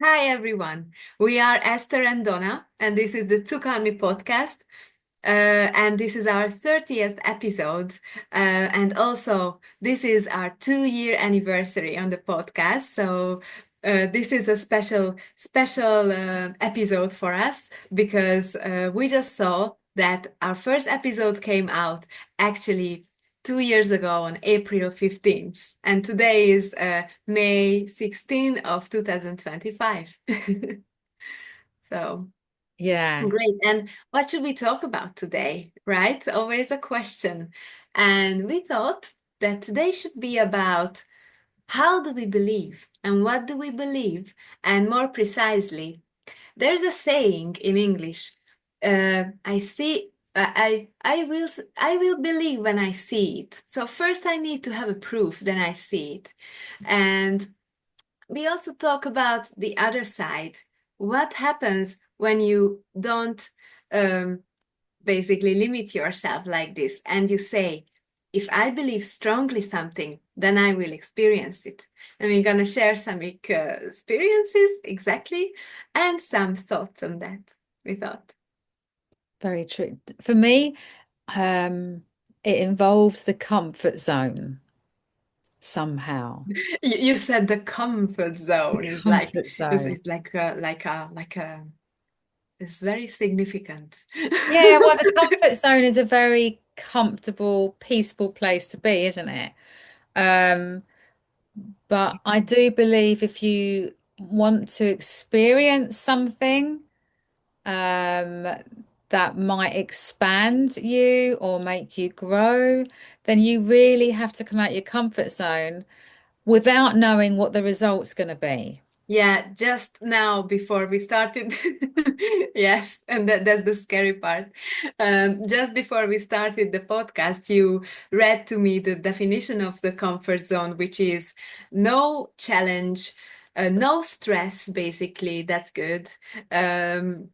Hi everyone. We are Eszter and Donna, and this is the Tsu-calm-i podcast. And this is our 30th episode. And also, this is our 2 year anniversary on the podcast. So, this is a special episode for us because we just saw that our first episode came out actually 2 years ago on April 15th, and today is May 16th of 2025. So Yeah. great. And what should we talk about today, right? Always a question. And we thought that today should be about how do we believe and what do we believe? And more precisely, there's a saying in English, I see, I will believe when I see it. So first I need to have a proof, then I see it. And we also talk about the other side. What happens when you don't um, basically limit yourself like this and you say, if I believe strongly something, then I will experience it. And we're going to share some experiences exactly and some thoughts on that, we thought. Very true. For me, it involves the comfort zone somehow. You said the comfort The zone comfort zone. is like a it's very significant. Yeah, well, the comfort zone is a very comfortable, peaceful place to be, isn't it? Um, but I do believe if you want to experience something, um, that might expand you or make you grow, then you really have to come out your comfort zone without knowing what the result's going to be. Yeah, just now before we started, yes, and that's the scary part. Just before we started the podcast, you read to me the definition of the comfort zone, which is no challenge, no stress, basically. That's good. Um,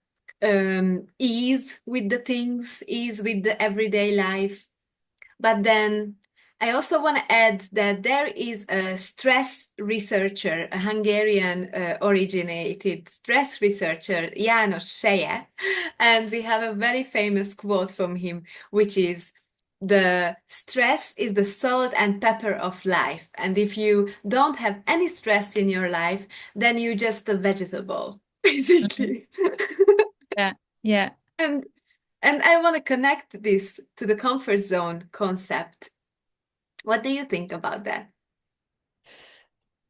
ease with the things, ease with the everyday life. But then I also want to add that there is a stress researcher, a Hungarian originated stress researcher, János Seje, and we have a very famous quote from him, which is, the stress is the salt and pepper of life. And if you don't have any stress in your life, then you're just a vegetable, Mhm. basically. Yeah, yeah. And and I want to connect this to the comfort zone concept. What do you think about that?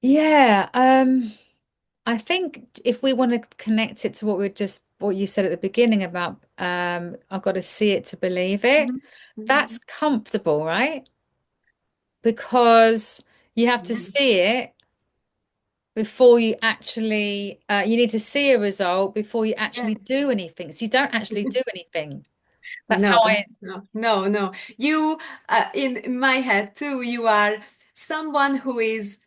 Yeah, I think if we want to connect it to what you said at the beginning about I've got to see it to believe it, Mhm. that's Mhm. comfortable, right? Because you have to Mhm. see it before you actually you need to see a result before you Yeah. actually do anything. So you don't actually do anything. That's how No, I no. You, in my head too, you are someone who is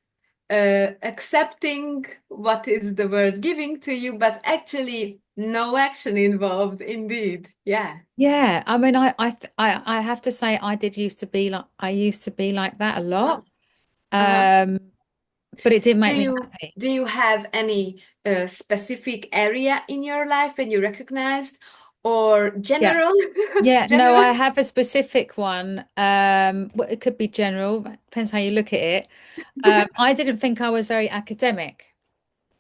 accepting what is the word giving to you, but actually no action involved, indeed. Yeah. yeah, I mean I have to say I used to be like that a Uh, lot. uh-huh. Um but it didn't Do make me you happy. do you have any specific area in your life that you recognized, or Yeah. general? Yeah, no, General? I have a specific one. Well, it could be general, depends how you look at it. I didn't think I was very academic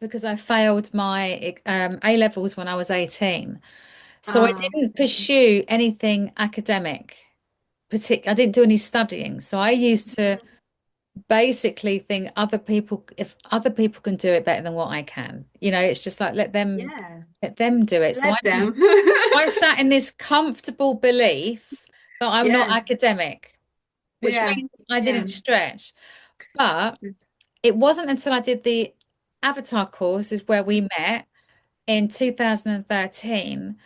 because I failed my A levels when I was 18. So I didn't pursue anything academic. I didn't do any studying. So I used to basically think if other people can do it better than what I can, it's just like Yeah, let them do it. let them. I sat in this comfortable belief that I'm not Yeah, academic, which yeah, means I yeah. didn't stretch. But it wasn't until I did the Avatar course is where we met in 2013,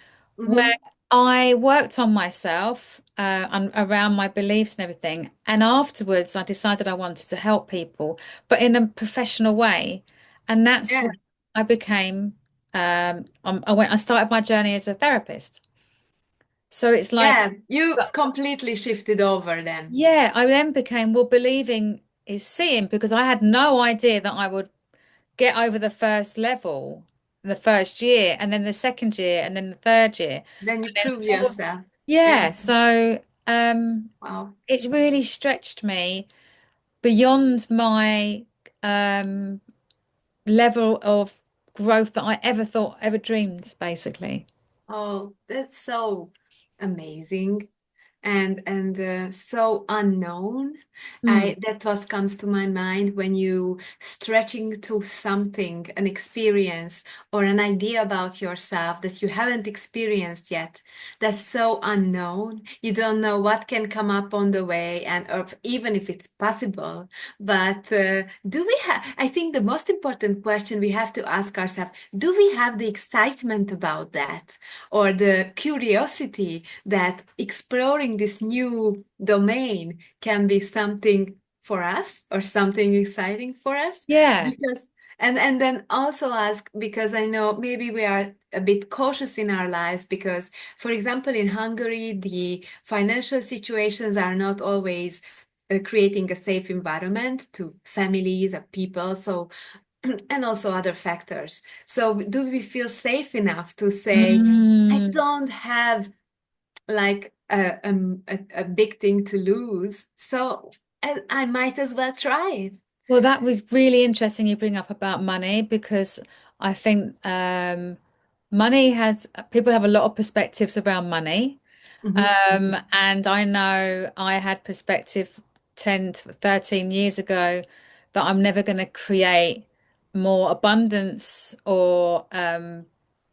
where Hmm. I worked on myself and around my beliefs and everything. And afterwards, I decided I wanted to help people, but in a professional way. And that's when Yeah, I became, I started my journey as a therapist. So it's like, yeah. You completely shifted over then. yeah, I then became, well, believing is seeing because I had no idea that I would get over the first level, the first year, and then the second year, and then the third year, Then you and then prove fourth. yourself. Yeah. Yeah, so Wow. it really stretched me beyond my um, level of growth that I ever thought, ever dreamed, basically. Oh, that's so amazing. And so unknown. Mm. That what comes to my mind when you stretching to something, an experience or an idea about yourself that you haven't experienced yet. That's so unknown. You don't know what can come up on the way, and or even if it's possible. But do we have? I think the most important question we have to ask ourselves: do we have the excitement about that, or the curiosity that exploring this new domain can be something for us or something exciting for us? Yeah. Because and then also ask, because I know maybe we are a bit cautious in our lives because, for example, in Hungary, the financial situations are not always creating a safe environment to families or people. So and also other factors. So do we feel safe enough to say, I Mm. don't have like a big thing to lose, so I might as well try it. Well, that was really interesting you bring up about money because I think money has people have a lot of perspectives around money. Hmm. And I know I had perspective 10 to 13 years ago that I'm never going to create more abundance or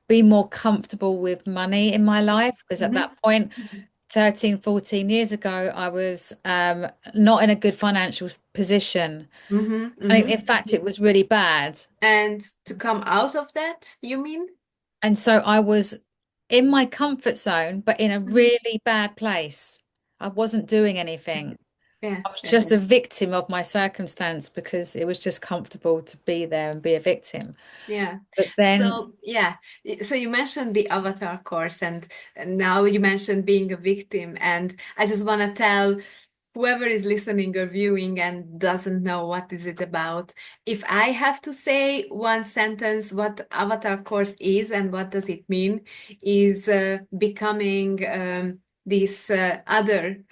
be more comfortable with money in my life because at that Hmm. point 13, 14 years ago I was not in a good financial position. Hmm. And Hmm. in fact it was really bad. And to come out of that, you mean? And so I was in my comfort zone, but in a Mhm. really bad place. I wasn't doing anything. Yeah, I was yeah, just a victim of my circumstance because it was just comfortable to be there and be a victim. yeah. But then, So yeah, so you mentioned the avatar course, and now you mentioned being a victim, and I just want to tell whoever is listening or viewing and doesn't know what is it about, if I have to say one sentence what avatar course is and what does it mean, is becoming this other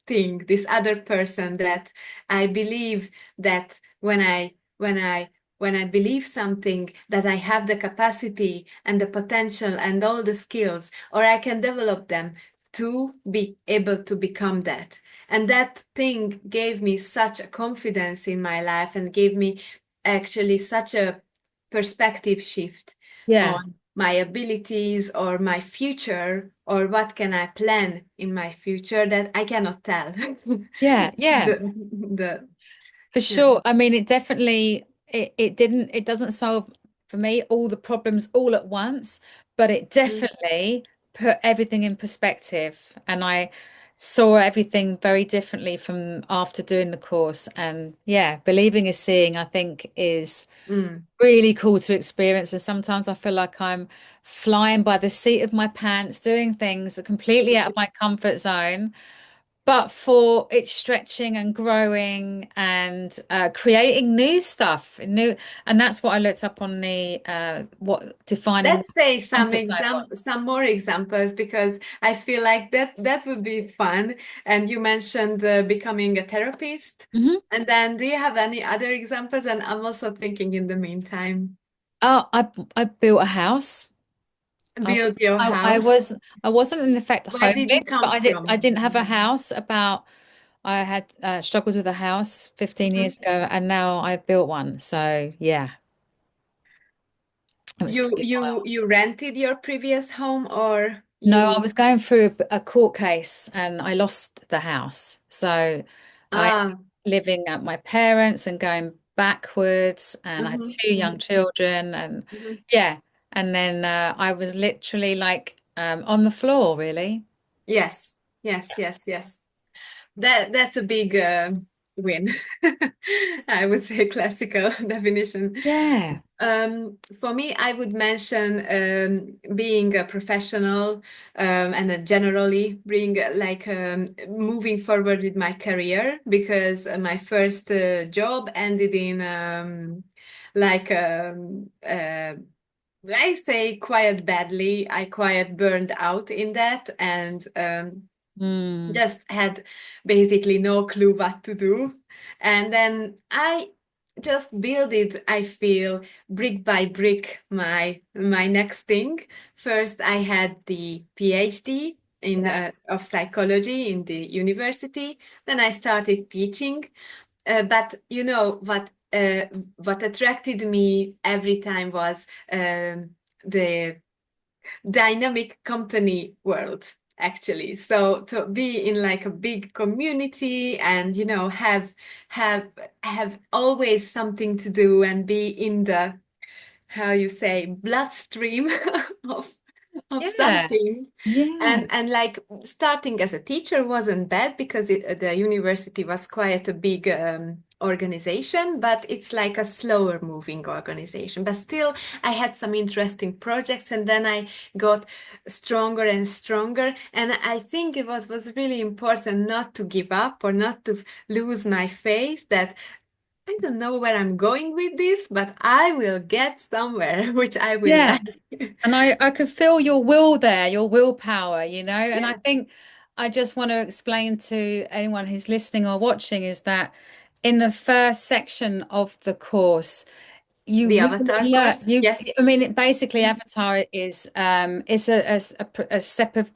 thing, this other person that I believe that when I believe something, that I have the capacity and the potential and all the skills, or I can develop them to be able to become that. And that thing gave me such a confidence in my life and gave me actually such a perspective shift yeah, on my abilities or my future or what can I plan in my future that I cannot tell. yeah, yeah, The for yeah. sure. I mean, it definitely it doesn't solve for me all the problems all at once, but it Mm, definitely put everything in perspective. And I saw everything very differently from after doing the course. And yeah, believing is seeing, I think, is mm. really cool to experience. And sometimes I feel like I'm flying by the seat of my pants, doing things that are completely out of my comfort zone. But for it's stretching and growing and creating new stuff, new, and that's what I looked up on the what defining what Let's say some comfort zone was. some more examples because I feel like that would be fun. And you mentioned becoming a therapist. Hmm. And then do you have any other examples? And I'm also thinking in the meantime, Oh, I built a house. I build was your I house. was I wasn't in effect Where did it homeless, but come I from? didn't have a house. About I had struggles with a house 15 Mhm. years ago, and now I built one. So yeah, it was You pretty you wild. you rented your previous home or No, I you was going through a court case and I lost the house. So I ah living at my parents and going backwards, and I had mhm, two young mhm, children, and mhm. yeah, and then I was literally like on the floor, really. Yes, yes, yes, yes. That's a big win. I would say classical definition. Yeah. For me, I would mention being a professional and generally being like moving forward with my career because my first job ended in like I say quiet badly. I quiet burned out in that, and Mm. just had basically no clue what to do. And then I just build it, I feel, brick by brick, my next thing. First, I had the PhD in Yeah. of psychology in the university. Then I started teaching. But you know what attracted me every time was the dynamic company world, actually. So to be in like a big community and have have always something to do and be in the, how you say, bloodstream of of Yeah. something. Yeah. And like starting as a teacher wasn't bad because the university was quite a big organization, but it's like a slower moving organization. But still, I had some interesting projects, and then I got stronger and stronger. And I think was really important not to give up or not to lose my faith that I don't know where I'm going with this, but I will get somewhere, which I will Yeah. like. And I could feel your will there, your willpower, and I Yeah, think I just want to explain to anyone who's listening or watching is that in the first section of the course, you the really Avatar learn course. you Yes. I mean it basically Avatar is it's a step of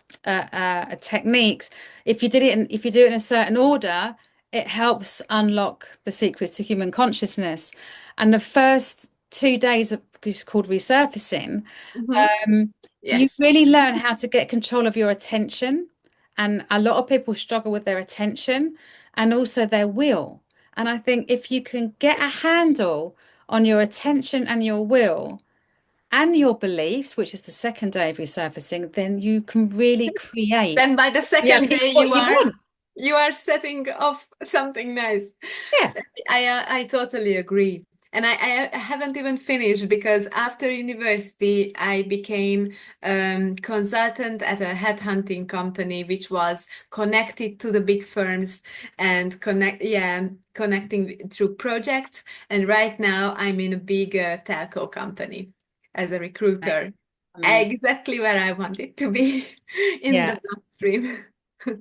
techniques. If you do it in a certain order, it helps unlock the secrets to human consciousness. And the first 2 days of is called resurfacing. Hmm. You Yes. really learn how to get control of your attention, and a lot of people struggle with their attention and also their will. And I think if you can get a handle on your attention and your will and your beliefs, which is the second day of resurfacing, then you can really create Then by the second reality day what you want. you are setting off something nice. Yeah, I totally agree. And I haven't even finished because after university I became consultant at a headhunting company which was connected to the big firms and connecting through projects. And right now I'm in a big telco company as a recruiter. amazing. Exactly where I want it to be in Yeah, the bloodstream.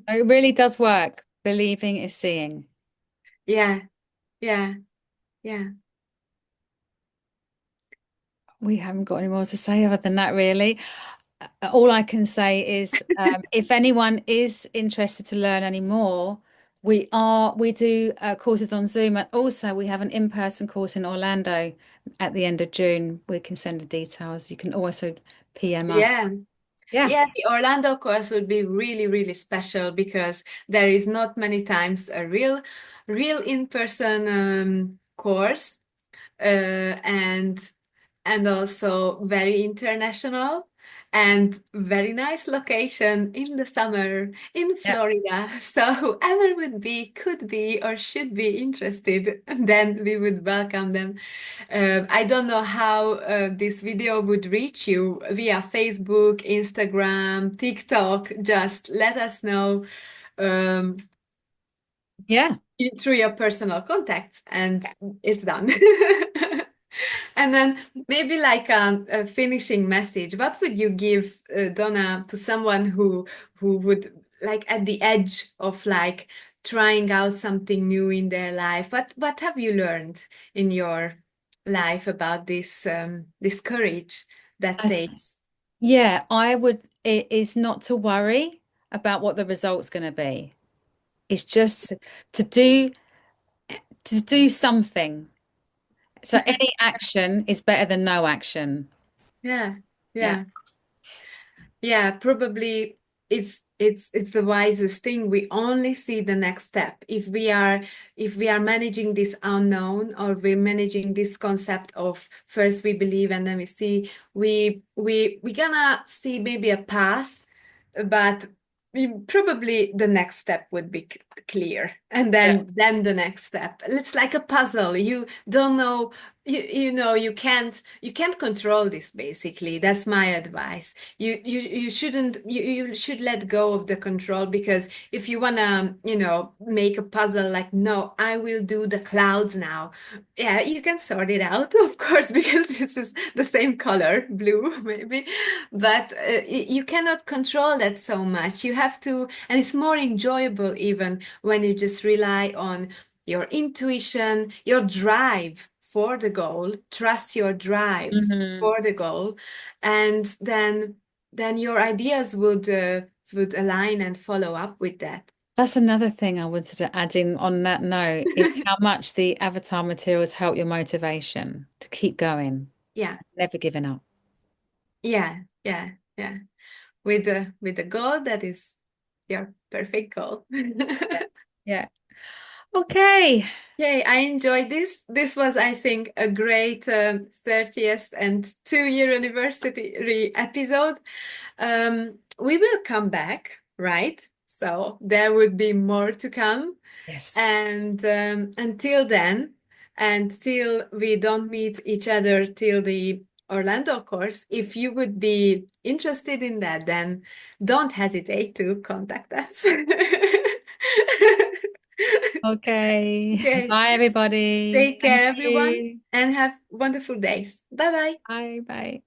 it really does work. Believing is seeing. Yeah, yeah, yeah. We haven't got any more to say other than that, really. All I can say is if anyone is interested to learn any more, we do courses on Zoom, and also we have an in-person course in Orlando at the end of June. We can send the details. You can also PM us. Yeah. Yeah, Yeah, the Orlando course will be really, really special because there is not many times a real in-person course, and also very international and very nice location in the summer in yeah, Florida. So whoever would be, could be, or should be interested, then we would welcome them. I don't know how this video would reach you via Facebook, Instagram, TikTok. Just let us know um, yeah. through your personal contacts, and it's done. And then maybe like a finishing message. What would you give, Donna, to someone who would like at the edge of like trying out something new in their life? What have you learned in your life about this courage that I, takes? yeah, I would, it is not to worry about what the result's going to be. It's just to do to do something. So any action is better than no action. Yeah, Yeah. yeah. Yeah, probably it's the wisest thing. We only see the next step. If we are managing this unknown, or we're managing this concept of first we believe and then we see, we gonna see maybe a path, but probably the next step would be clear, and Yeah. then the next step. It's like a puzzle. You don't know you can't control this basically. That's my advice. You shouldn't you should let go of the control, because if you wanna, make a puzzle, like, no, I will do the clouds now. Yeah, you can sort it out, of course, because this is the same color, blue maybe, but you cannot control that so much. You have to, and it's more enjoyable even when you just rely on your intuition, your drive for the goal, trust your drive Mhm. for the goal, and then your ideas would align and follow up with that. That's another thing I wanted to add in on that note is how much the avatar materials help your motivation to keep going, Yeah, never giving up. yeah, yeah, yeah. With the goal that is your perfect goal. Yeah. Yeah. Okay. Yay, I enjoyed this. This was, I think, a great 30th and 2 year anniversary episode. We will come back, right? So there would be more to come. Yes. And until then, and till we don't meet each other till the Orlando course, if you would be interested in that, then don't hesitate to contact us. Okay. Okay. Bye, everybody. Take Thank care, everyone, you. and have wonderful days. Bye bye. Bye. Bye.